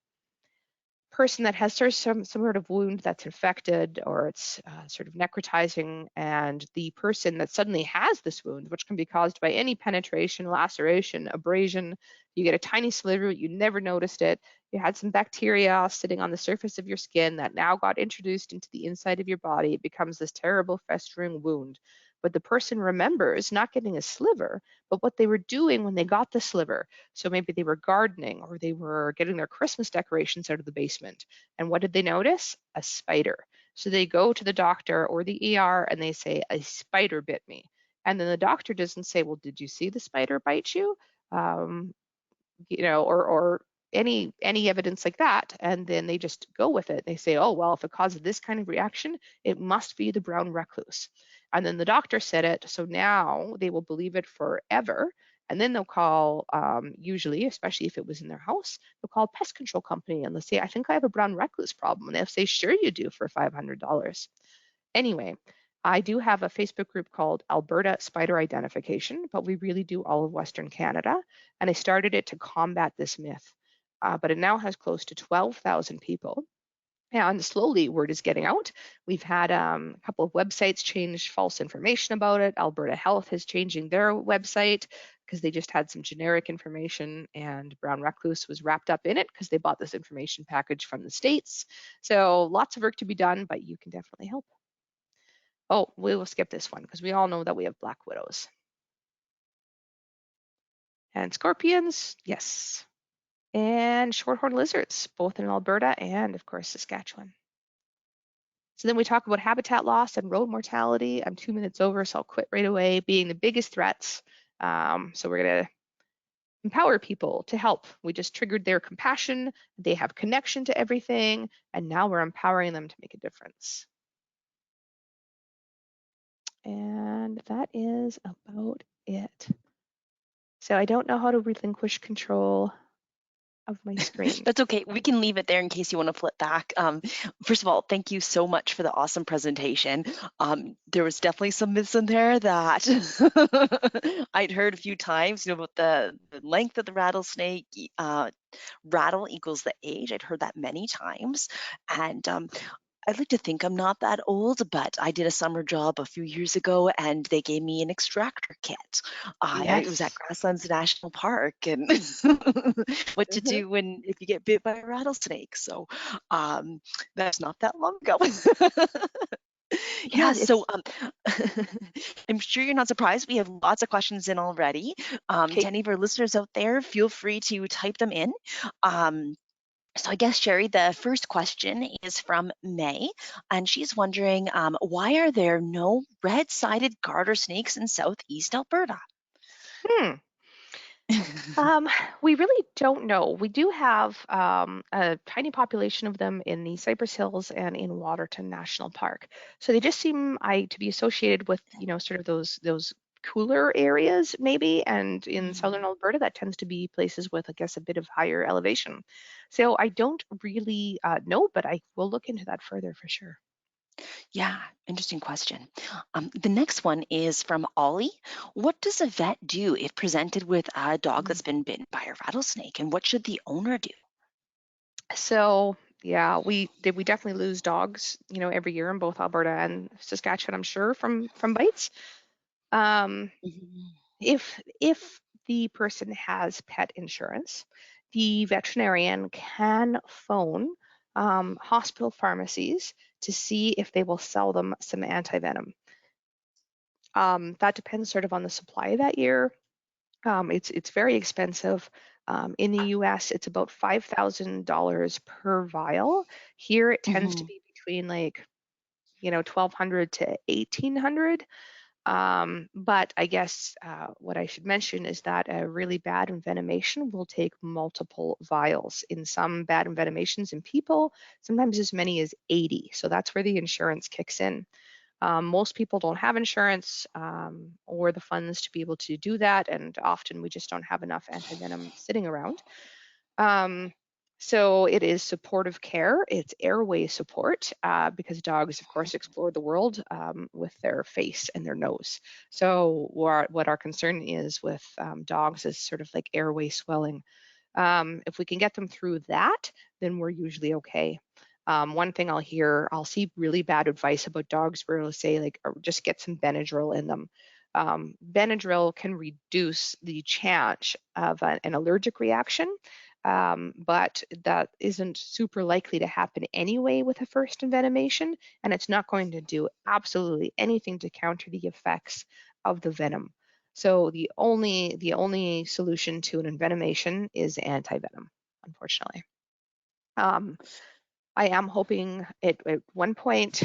person that has sort of some sort of wound that's infected, or it's sort of necrotizing, and the person that suddenly has this wound, which can be caused by any penetration, laceration, abrasion, you get a tiny sliver, you never noticed it, you had some bacteria sitting on the surface of your skin that now got introduced into the inside of your body, it becomes this terrible festering wound. But the person remembers not getting a sliver, but what they were doing when they got the sliver. So maybe they were gardening, or they were getting their Christmas decorations out of the basement. And what did they notice? A spider. So they go to the doctor or the ER and they say, a spider bit me. And then the doctor doesn't say, well, did you see the spider bite you? Um, or any evidence like that, and then they just go with it. They say, oh well, if it causes this kind of reaction, it must be the brown recluse. And then the doctor said it, so now they will believe it forever. And then they'll call, usually, especially if it was in their house, they'll call a pest control company and they'll say, I think I have a brown recluse problem. And they'll say, sure you do, for $500. Anyway, I do have a Facebook group called Alberta Spider Identification, but we really do all of Western Canada. And I started it to combat this myth. But it now has close to 12,000 people. And slowly word is getting out. We've had a couple of websites change false information about it. Alberta Health is changing their website because they just had some generic information, and brown recluse was wrapped up in it because they bought this information package from the States. So lots of work to be done, but you can definitely help. Oh, we will skip this one because we all know that we have black widows. And scorpions, yes. And shorthorn lizards, both in Alberta and, of course, Saskatchewan. So then we talk about habitat loss and road mortality. I'm 2 minutes over, so I'll quit right away, being the biggest threats. So we're going to empower people to help. We just triggered their compassion. They have connection to everything, and now we're empowering them to make a difference. And that is about it. So I don't know how to relinquish control of my screen.
That's okay. We can leave it there in case you want to flip back. First of all, thank you so much for the awesome presentation. There was definitely some myths in there that I'd heard a few times, about the length of the rattlesnake, rattle equals the age. I'd heard that many times. And I'd like to think I'm not that old, but I did a summer job a few years ago and they gave me an extractor kit. It was at
Yes.
Grasslands National Park and what to do if you get bit by a rattlesnake. So that's not that long ago.
Yeah,
Yeah,
it's
so I'm sure you're not surprised. We have lots of questions in already. To
okay.
any of our listeners out there, feel free to type them in. So I guess, Sheri, the first question is from May, and she's wondering, why are there no red-sided garter snakes in southeast Alberta?
Hmm. We really don't know. We do have a tiny population of them in the Cypress Hills and in Waterton National Park. So they just seem to be associated with, sort of those cooler areas maybe. And in southern
Mm.
Alberta, that tends to be places with, I guess, a bit of higher elevation. So I don't really know, but I will look into that further for sure.
Yeah, interesting question. The next one is from Ollie. What does a vet do if presented with a dog that's been bitten by a rattlesnake, and what should the owner do?
So yeah, we definitely lose dogs, every year in both Alberta and Saskatchewan, I'm sure, from bites. Um,
Mhm.
if the person has pet insurance, the veterinarian can phone hospital pharmacies to see if they will sell them some antivenom. That depends sort of on the supply that year. It's very expensive. In the US, it's about $5,000 per vial. Here, it tends to
Mhm.
be between 1,200 to 1,800. But I guess what I should mention is that a really bad envenomation will take multiple vials. In some bad envenomations in people, sometimes as many as 80. So that's where the insurance kicks in. Most people don't have insurance or the funds to be able to do that, and often we just don't have enough antivenom sitting around. So it is supportive care. It's airway support because dogs, of course, explore the world with their face and their nose. So what our concern is with dogs is sort of like airway swelling. If we can get them through that, then we're usually okay. One thing I'll see really bad advice about dogs where it'll say like, just get some Benadryl in them. Benadryl can reduce the chance of an allergic reaction, but that isn't super likely to happen anyway with a first envenomation, and it's not going to do absolutely anything to counter the effects of the venom. So the only solution to an envenomation is antivenom, unfortunately. I am hoping at one point,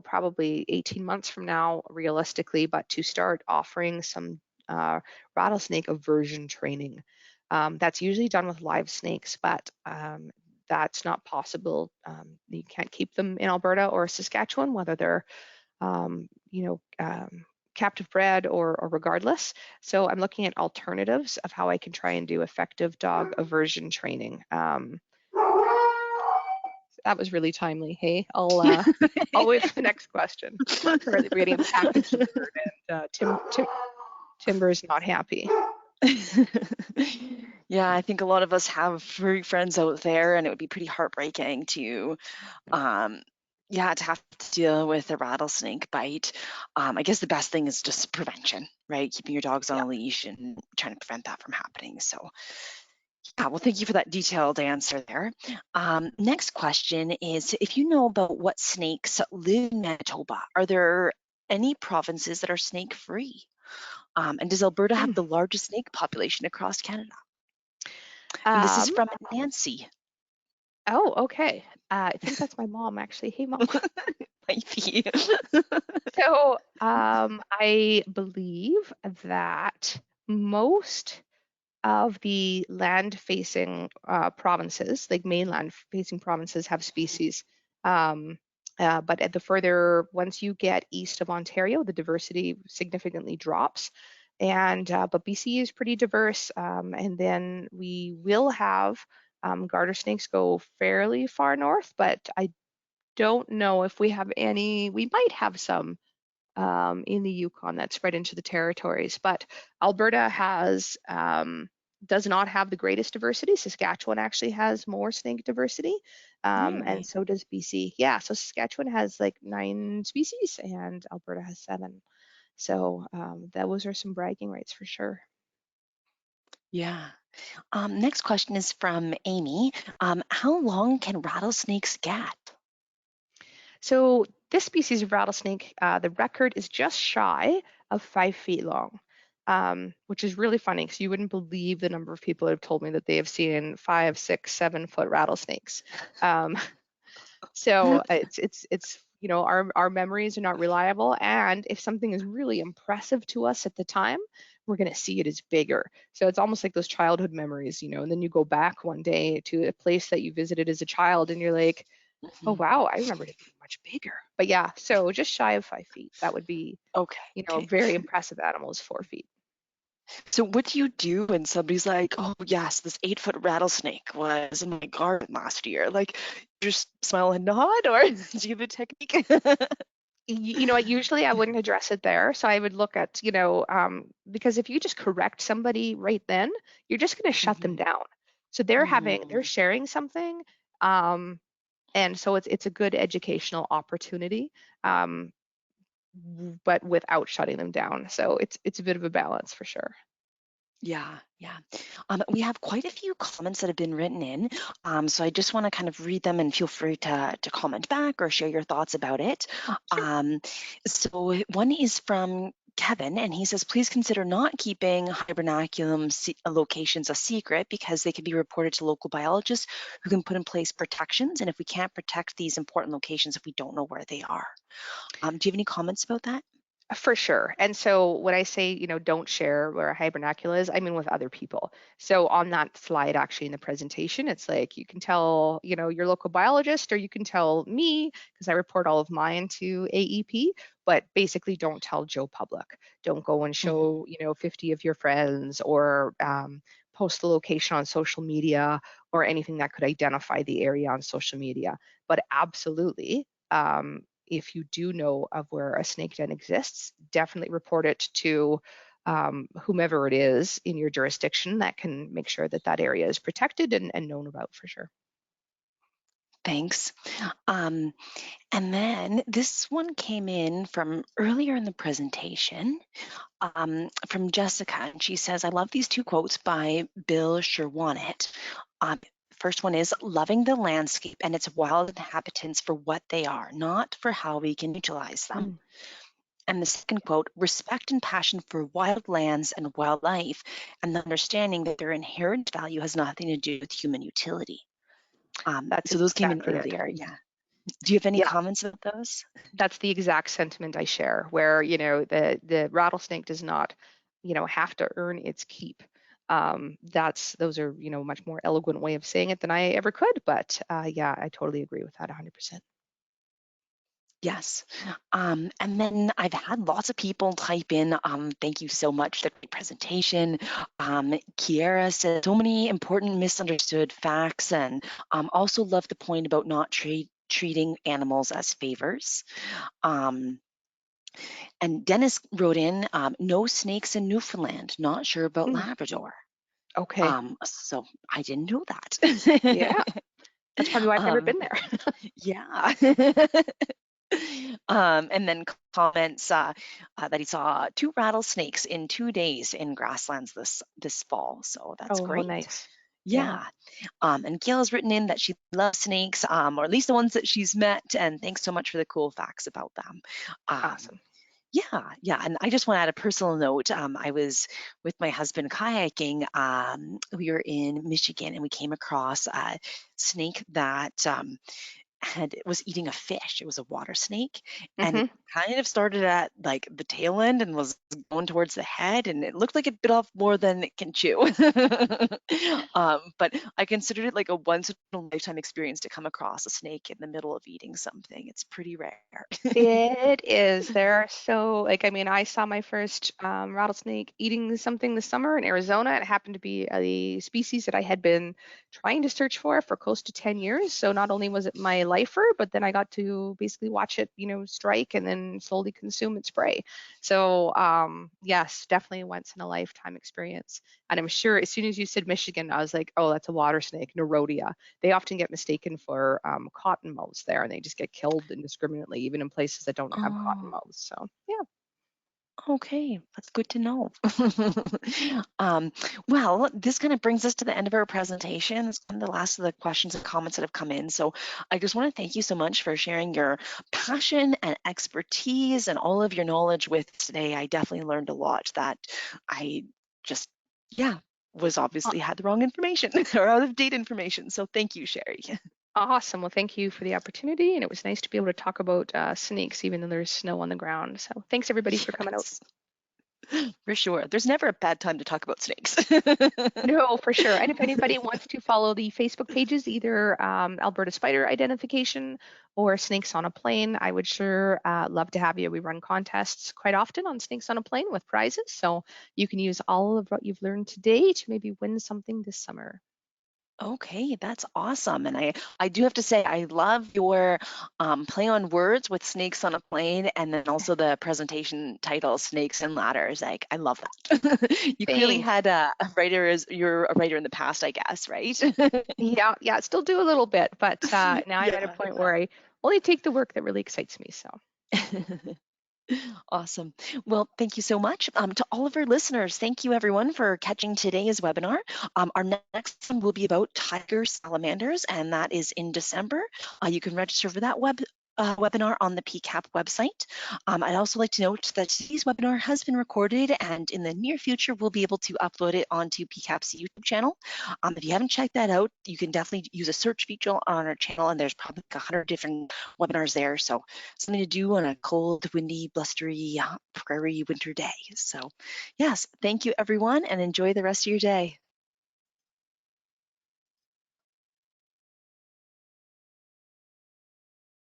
probably 18 months from now, realistically, but to start offering some rattlesnake aversion training. That's usually done with live snakes, but that's not possible. You can't keep them in Alberta or Saskatchewan, whether they're, captive bred or regardless. So I'm looking at alternatives of how I can try and do effective dog aversion training. That was really timely. Hey, I'll wait for the next question. Currently we're getting a package delivered, and Timber's not happy.
Yeah, I think a lot of us have furry friends out there, and it would be pretty heartbreaking to to have to deal with a rattlesnake bite. I guess the best thing is just prevention, right? Keeping your dogs on
Yeah.
a leash and trying to prevent that from happening. So, yeah, well, thank you for that detailed answer there. Next question is, if you know about what snakes live in Manitoba, are there any provinces that are snake-free? And does Alberta have the largest snake population across Canada? And this is
Um,
from Nancy.
oh, okay. I think that's my mom, actually. Hey, Mom.
Might be.
So I believe that most of the land-facing provinces, like mainland-facing provinces, have species. But at the further, once you get east of Ontario, the diversity significantly drops. And but BC is pretty diverse. And then we will have garter snakes go fairly far north, but I don't know if we have any. We might have some in the Yukon that spread into the territories. But Alberta does not have the greatest diversity. Saskatchewan actually has more snake diversity, and
Really?
so does BC. Yeah, so Saskatchewan has like 9 species, and Alberta has 7. So those are some bragging rights for sure.
Yeah. Next question is from Amy. How long can rattlesnakes get?
So this species of rattlesnake, the record is just shy of 5 feet long, which is really funny because you wouldn't believe the number of people that have told me that they have seen 5, 6, 7 foot rattlesnakes. So it's our memories are not reliable, and if something is really impressive to us at the time, we're going to see it as bigger. So it's almost like those childhood memories, and then you go back one day to a place that you visited as a child, and you're like, oh
Mhm.
wow, I remember it being much bigger. But yeah, so just shy of 5 feet. That would be,
Okay.
a
Okay.
very impressive animal is 4 feet.
So what do you do when somebody's like, "Oh yes, this 8 foot rattlesnake was in my garden last year"? Like, just smile and nod, or do you have a technique?
You know what, usually I wouldn't address it there. So I would look at, because if you just correct somebody right then, you're just going to shut them
Mhm.
down. So they're
Mhm.
sharing something. Um, and so it's a good educational opportunity, but without shutting them down. So it's a bit of a balance for sure.
Yeah, yeah. We have quite a few comments that have been written in, so I just want to kind of read them and feel free to comment back or share your thoughts about it.
Sure.
So one is from Kevin, and he says, please consider not keeping hibernaculum locations a secret because they can be reported to local biologists who can put in place protections. And if we can't protect these important locations if we don't know where they are. Do you have any comments about that?
For sure. And so when I say, don't share where a hibernacula is, I mean with other people. So on that slide, actually in the presentation, it's like you can tell, your local biologist, or you can tell me because I report all of mine to AEP, but basically don't tell Joe Public. Don't go and
Mhm.
show, 50 of your friends, or post the location on social media, or anything that could identify the area on social media. But absolutely, if you do know of where a snake den exists, definitely report it to whomever it is in your jurisdiction that can make sure that that area is protected and known about for sure.
Thanks. Um, and then this one came in from earlier in the presentation, from Jessica, and she says, I love these two quotes by Bill Sherwanet. Um, First one is, loving the landscape and its wild inhabitants for what they are, not for how we can utilize them.
Mm.
And the second quote, respect and passion for wild lands and wildlife, and the understanding that their inherent value has nothing to do with human utility.
That's
So those came in
exactly it.
earlier. Yeah. Do you have any
Yeah,
comments about those?
that's the exact sentiment I share, where, the rattlesnake does not, have to earn its keep. Those are, much more eloquent way of saying it than I ever could. But yeah, I totally agree with that 100%.
Yes. And then I've had lots of people type in, thank you so much for the great presentation. Kiera said so many important misunderstood facts, and also love the point about not treating animals as favors. Um, and Dennis wrote in, no snakes in Newfoundland, not sure about
Mm,
Labrador.
okay.
So I didn't know that.
Yeah, that's probably why I've never
um,
been there.
yeah. And then comments that he saw two rattlesnakes in 2 days in grasslands this fall. So that's
Oh, how
great.
nice. Yeah,
Yeah. And Gail has written in that she loves snakes, or at least the ones that she's met. And thanks so much for the cool facts about them. Um,
awesome.
yeah. And I just want to add a personal note. I was with my husband kayaking. We were in Michigan and we came across a snake that and it was eating a fish. It was a water snake, and it
Hmm.
kind of started at like the tail end and was going towards the head, and it looked like it bit off more than it can chew. But I considered it like a once in a lifetime experience to come across a snake in the middle of eating something. It's pretty rare.
It is. There are so, like, I mean, I saw my first rattlesnake eating something this summer in Arizona. It happened to be a species that I had been trying to search for close to 10 years. So not only was it my lifer, but then I got to basically watch it, strike and then slowly consume its prey. So yes, definitely a once in a lifetime experience. And I'm sure as soon as you said Michigan, I was like, oh, that's a water snake, Nerodia. They often get mistaken for cottonmouths there, and they just get killed indiscriminately, even in places that don't have
Oh,
cottonmouths. So yeah,
okay, that's good to know. Um, well, this kind of brings us to the end of our presentation. It's kind of the last of the questions and comments that have come in. So I just want to thank you so much for sharing your passion and expertise and all of your knowledge with us today. I definitely learned a lot that I just, yeah, was
Aw-
obviously had the wrong information or out of date information. So thank you, Sheri.
awesome. Well, thank you for the opportunity, and it was nice to be able to talk about snakes, even though there's snow on the ground. So thanks everybody for coming out.
Yes, for sure. There's never a bad time to talk about snakes.
No, for sure. And if anybody wants to follow the Facebook pages, either Alberta Spider Identification or Snakes on a Plane, I would sure love to have you. We run contests quite often on Snakes on a Plane with prizes. So you can use all of what you've learned today to maybe win something this summer.
Okay, that's awesome. And I do have to say, I love your play on words with snakes on a plane and then also the presentation title, Snakes and Ladders. Like, I love that. You clearly
Thanks.
had a writer as you're a writer in the past, I guess, right?
Yeah, yeah, still do a little bit, but now I'm at a
Yeah,
point where I only take the work that really excites me. So
yeah. Awesome. Well, thank you so much. To all of our listeners, thank you everyone for catching today's webinar. Our next one will be about tiger salamanders, and that is in December. You can register for that webinar on the PCAP website. I'd also like to note that today's webinar has been recorded, and in the near future, we'll be able to upload it onto PCAP's YouTube channel. If you haven't checked that out, you can definitely use a search feature on our channel, and there's probably 100 different webinars there. So something to do on a cold, windy, blustery, prairie winter day. So yes, thank you everyone, and enjoy the rest of your day.